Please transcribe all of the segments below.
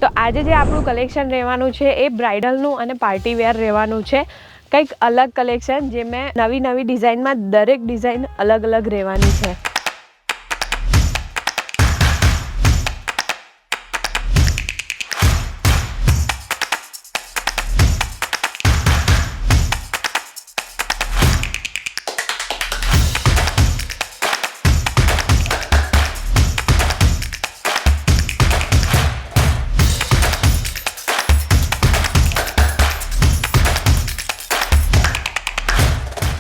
તો આજે જે આપણું કલેક્શન રહેવાનું છે એ બ્રાઇડલનું અને પાર્ટી વેર રહેવાનું છે. કંઈક અલગ કલેક્શન જે મેં નવી ડિઝાઇનમાં દરેક ડિઝાઇન અલગ રહેવાની છે.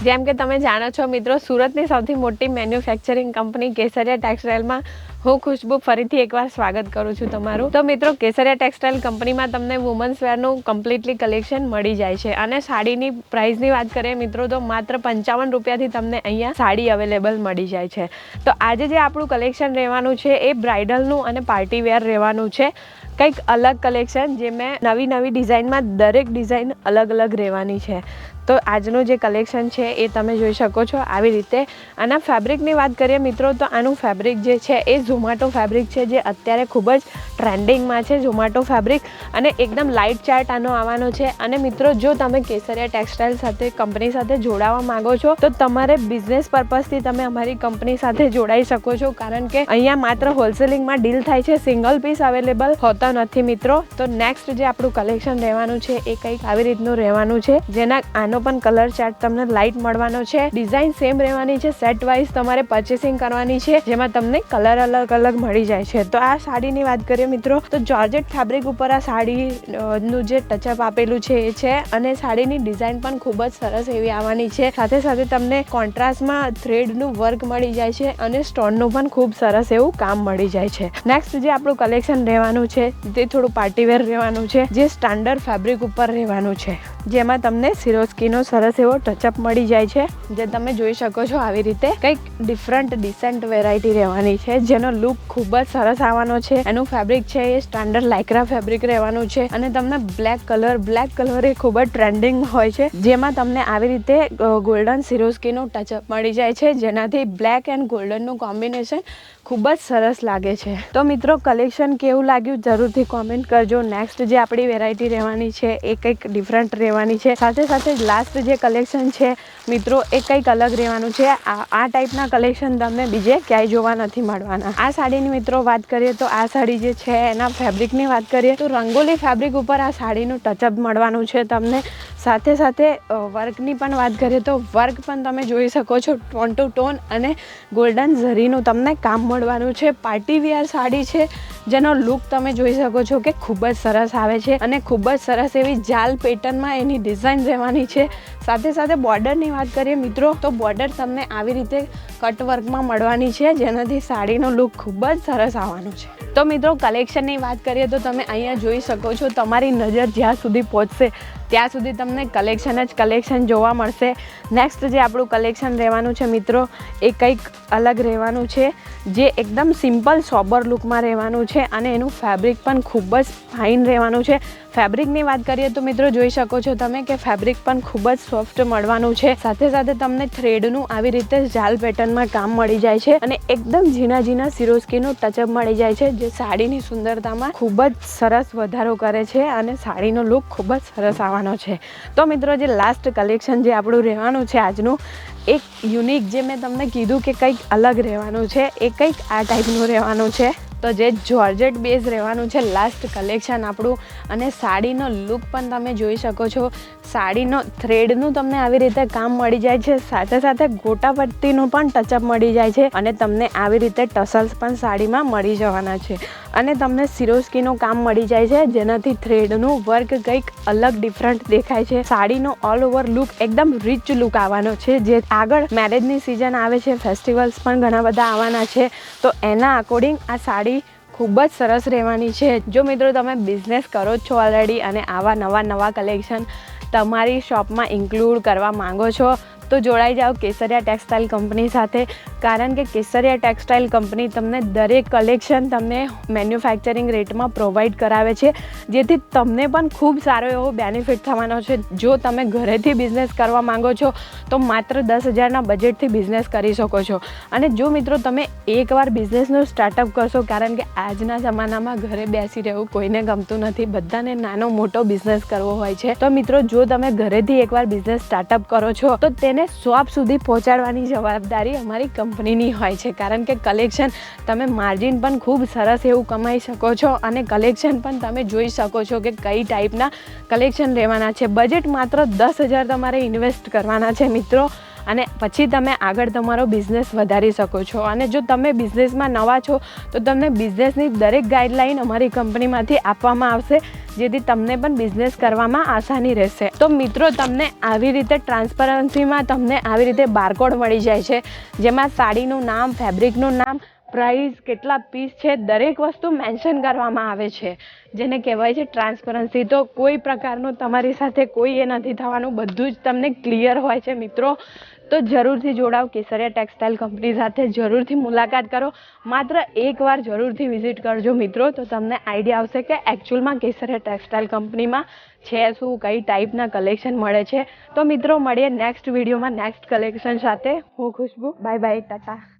જેમ કે તમે જાણો છો મિત્રો, સુરતની સૌથી મોટી મેન્યુફેક્ચરિંગ કંપની કેસરિયા ટેક્સટાઇલમાં હું ખુશ્બુ ફરીથી એકવાર સ્વાગત કરું છું તમારું. તો મિત્રો, કેસરિયા ટેક્સટાઇલ કંપનીમાં તમને વુમન્સ વેરનું કમ્પ્લીટલી કલેક્શન મળી જાય છે. અને સાડીની પ્રાઇસની વાત કરીએ મિત્રો, તો માત્ર 55 રૂપિયાથી તમને અહીંયા સાડી અવેલેબલ મળી જાય છે. તો આજે જે આપણું કલેક્શન રહેવાનું છે એ બ્રાઇડલનું અને પાર્ટી વેર રહેવાનું છે. કંઈક અલગ કલેક્શન જે મેં નવી ડિઝાઇનમાં દરેક ડિઝાઇન અલગ રહેવાની છે. તો આજનું જે કલેક્શન છે એ તમે જોઈ શકો છો આવી રીતે. આના ફેબ્રિકની વાત કરીએ મિત્રો, તો આનું ફેબ્રિક જે છે એ ઝોમાટો ફેબ્રિક છે, જે અત્યારે ખૂબ જ ટ્રેન્ડિંગમાં છે. ઝોમાટો ફેબ્રિક અને એકદમ લાઇટ ચાર્ટ આનો આવવાનો છે. અને મિત્રો, જો તમે કેસરિયા ટેક્સટાઇલ સાથે કંપની સાથે જોડાવા માંગો છો તો તમારે બિઝનેસ પર્પઝથી તમે અમારી કંપની સાથે જોડાઈ શકો છો, કારણ કે અહીંયા માત્ર હોલસેલિંગમાં ડીલ થાય છે, સિંગલ પીસ અવેલેબલ હોતા નથી મિત્રો. તો નેક્સ્ટ જે આપણું કલેક્શન રહેવાનું છે એ કંઈક આવી રીતનું રહેવાનું છે, જેના આનો પણ કલર ચાર્ટ તમને લાઇટ મળવાનો છે. ડિઝાઇન સેમ રહેવાની છે, સેટ વાઇઝ તમારે પરચેસિંગ કરવાની છે, જેમાં તમને કલર અલગ મળી જાય છે. તો આ સાડીની વાત કરીએ મિત્રો, તો જોર્જેટ ફેબ્રિક ઉપર આ સાડીનું જે ટચઅપ આપેલું છે એ છે. અને સાડીની ડિઝાઇન પણ ખૂબ જ સરસ એવી આવવાની છે. સાથે તમને કોન્ટ્રાસ્ટમાં થ્રેડનું વર્ક મળી જાય છે અને સ્ટોનનું પણ ખૂબ સરસ એવું કામ મળી જાય છે. નેક્સ્ટ જે આપણું કલેક્શન રહેવાનું છે તે થોડું પાર્ટીવેર રહેવાનું છે, જે સ્ટાન્ડર્ડ ફેબ્રિક ઉપર રહેવાનું છે, જેમાં તમને સિરોસ્કીનો સરસ એવો ટચઅપ મળી જાય છે, જે તમે જોઈ શકો છો આવી રીતે. કંઈક ડિફરન્ટ ડિસેન્ટ વેરાયટી રહેવાની છે, જેનો લુક ખૂબ જ સરસ આવવાનો છે. એનું ફેબ્રિક છે એ સ્ટાન્ડર્ડ લાઇક્રા ફેબ્રિક રહેવાનું છે. અને તમને બ્લેક કલર એ ખૂબ જ ટ્રેન્ડિંગ હોય છે, જેમાં તમને આવી રીતે ગોલ્ડન સિરોસ્કીનો ટચઅપ મળી જાય છે, જેનાથી બ્લેક એન્ડ ગોલ્ડનનું કોમ્બિનેશન ખૂબ જ સરસ લાગે છે. તો મિત્રો, કલેક્શન કેવું લાગ્યું જરૂરથી કોમેન્ટ કરજો. નેક્સ્ટ જે આપણી વેરાયટી રહેવાની છે એ કંઈક ડિફરન્ટ રહેવાની છે. સાથે લાસ્ટ જે કલેક્શન છે મિત્રો, એ કંઈક અલગ રહેવાનું છે. આ ટાઈપના કલેક્શન તમને બીજે ક્યાંય જોવા નથી મળવાના. આ સાડીની મિત્રો વાત કરીએ તો આ સાડી જે છે એના ફેબ્રિકની વાત કરીએ તો રંગોલી ફેબ્રિક ઉપર આ સાડીનું ટચઅપ મળવાનું છે તમને. સાથે વર્કની પણ વાત કરીએ તો વર્ક પણ તમે જોઈ શકો છો, ટોન ટુ ટોન અને ગોલ્ડન ઝરીનું તમને કામ મળવાનું છે. પાર્ટી વેર સાડી છે, જેનો લુક તમે જોઈ શકો છો કે ખૂબ જ સરસ આવે છે. અને ખૂબ જ સરસ એવી જાલ પેટર્નમાં એની ડિઝાઇન રહેવાની છે. સાથે બોર્ડરની વાત કરીએ મિત્રો, તો બોર્ડર તમને આવી રીતે કટ વર્કમાં મળવાની છે, જેનાથી સાડીનો લુક ખૂબ જ સરસ આવવાનો છે. તો મિત્રો, કલેક્શનની વાત કરીએ તો તમે અહીંયા જોઈ શકો છો, તમારી નજર જ્યાં સુધી પહોંચશે ત્યાં સુધી તમને કલેક્શન જોવા મળશે. નેક્સ્ટ જે આપણું કલેક્શન રહેવાનું છે મિત્રો, એ કંઈક અલગ રહેવાનું છે, જે એકદમ સિમ્પલ સોબર લુકમાં રહેવાનું છે. અને એનું ફેબ્રિક પણ ખૂબ જ ફાઇન રહેવાનું છે. ફેબ્રિકની વાત કરીએ તો મિત્રો, જોઈ શકો છો તમે કે ફેબ્રિક પણ ખૂબ જ સોફ્ટ મળવાનું છે. સાથે તમને થ્રેડનું આવી રીતે જાલ પેટર્નમાં કામ મળી જાય છે. અને એકદમ ઝીણા સિરોસ્કીનું ટચઅપ મળી જાય છે, જે સાડીની સુંદરતામાં ખૂબ જ સરસ વધારો કરે છે. અને સાડીનો લુક ખૂબ જ સરસ આવવાનો છે. તો મિત્રો, જે લાસ્ટ કલેક્શન જે આપણું રહેવાનું છે આજનું, એક યુનિક, જે મેં તમને કીધું કે કંઈક અલગ રહેવાનું છે, એ કંઈક આ ટાઈપનું રહેવાનું છે. તો જે જોર્જેટ બેઝ રહેવાનું છે લાસ્ટ કલેક્શન આપણું. અને સાડીનો લુક પણ તમે જોઈ શકો છો. સાડીનો થ્રેડનું તમને આવી રીતે કામ મળી જાય છે. સાથે ગોટા પટ્ટીનું પણ ટચઅપ મળી જાય છે. અને તમને આવી રીતે ટસલ્સ પણ સાડીમાં મળી જવાના છે. અને તમને સિરોસ્કીનું કામ મળી જાય છે, જેનાથી થ્રેડનું વર્ક કંઈક અલગ ડિફરન્ટ દેખાય છે. સાડીનો ઓલ ઓવર લુક એકદમ રીચ લુક આવવાનો છે. જે આગળ મેરેજની સિઝન આવે છે, ફેસ્ટિવલ્સ પણ ઘણા બધા આવવાના છે, તો એના અકોર્ડિંગ આ સાડી ખૂબ જ સરસ રહેવાની છે. જો મિત્રો, તમે બિઝનેસ કરો છો ઓલરેડી અને આવા નવા કલેક્શન તમારી શોપમાં ઇન્ક્લુડ કરવા માંગો છો, તો જોડાઈ જાઓ કેસરિયા ટેક્સટાઇલ કંપની સાથે, કારણ કે કેસરિયા ટેક્સટાઇલ કંપની તમને દરેક કલેક્શન તમને મેન્યુફેક્ચરિંગ રેટમાં પ્રોવાઈડ કરાવે છે, જેથી તમને પણ ખૂબ સારો એવો બેનિફિટ થવાનો છે. જો તમે ઘરેથી બિઝનેસ કરવા માંગો છો તો માત્ર 10,000ના બજેટથી બિઝનેસ કરી શકો છો. અને જો મિત્રો તમે એકવાર બિઝનેસનું સ્ટાર્ટઅપ કરશો, કારણ કે આજના જમાનામાં ઘરે બેસી રહેવું કોઈને ગમતું નથી, બધાને નાનો મોટો બિઝનેસ કરવો હોય છે. તો મિત્રો જો તમે ઘરેથી એકવાર બિઝનેસ સ્ટાર્ટઅપ કરો છો તો તેને શોપ સુધી પહોંચાડવાની જવાબદારી અમારી કંપનીની હોય છે, કારણ કે કલેક્શન તમે માર્જિન પણ ખૂબ સરસ એવું કમાઈ શકો છો અને કલેક્શન પણ તમે જોઈ શકો છો કે કઈ ટાઈપના કલેક્શન લેવાના છે. બજેટ માત્ર 10,000 તમારે ઇન્વેસ્ટ કરવાના છે મિત્રો, અને પછી તમે આગળ તમારો બિઝનેસ વધારી શકો છો. અને જો તમે બિઝનેસમાં નવા છો તો તમને બિઝનેસની દરેક ગાઈડલાઈન અમારી કંપનીમાંથી આપવામાં આવશે, જેથી તમને પણ બિઝનેસ કરવામાં આસાની રહેશે. તો મિત્રો તમને આવી રીતે ટ્રાન્સપરન્સીમાં તમને આવી રીતે બારકોડ મળી જાય છે, જેમાં સાડીનું નામ, ફેબ્રિકનું નામ, પ્રાઇસ, કેટલા પીસ છે, દરેક વસ્તુ મેન્શન કરવામાં આવે છે, જેને કહેવાય છે ટ્રાન્સપરન્સી. તો કોઈ પ્રકારનું તમારી સાથે કોઈ એ નથી થવાનું, બધું જ તમને ક્લિયર હોય છે મિત્રો. તો જરૂરથી જોડાઓ કેસરિયા ટેક્સટાઇલ કંપની સાથે, જરૂરથી મુલાકાત કરો, માત્ર એકવાર જરૂરથી વિઝિટ કરજો મિત્રો, તો તમને આઈડિયા આવશે કે એકચ્યુઅલમાં કેસરિયા ટેક્સટાઇલ કંપનીમાં છે શું, કઈ ટાઈપના કલેક્શન મળે છે. તો મિત્રો મળીએ નેક્સ્ટ વિડીયોમાં નેક્સ્ટ કલેક્શન સાથે. હું ખુશ્બુ, બાય બાય, ટાટા.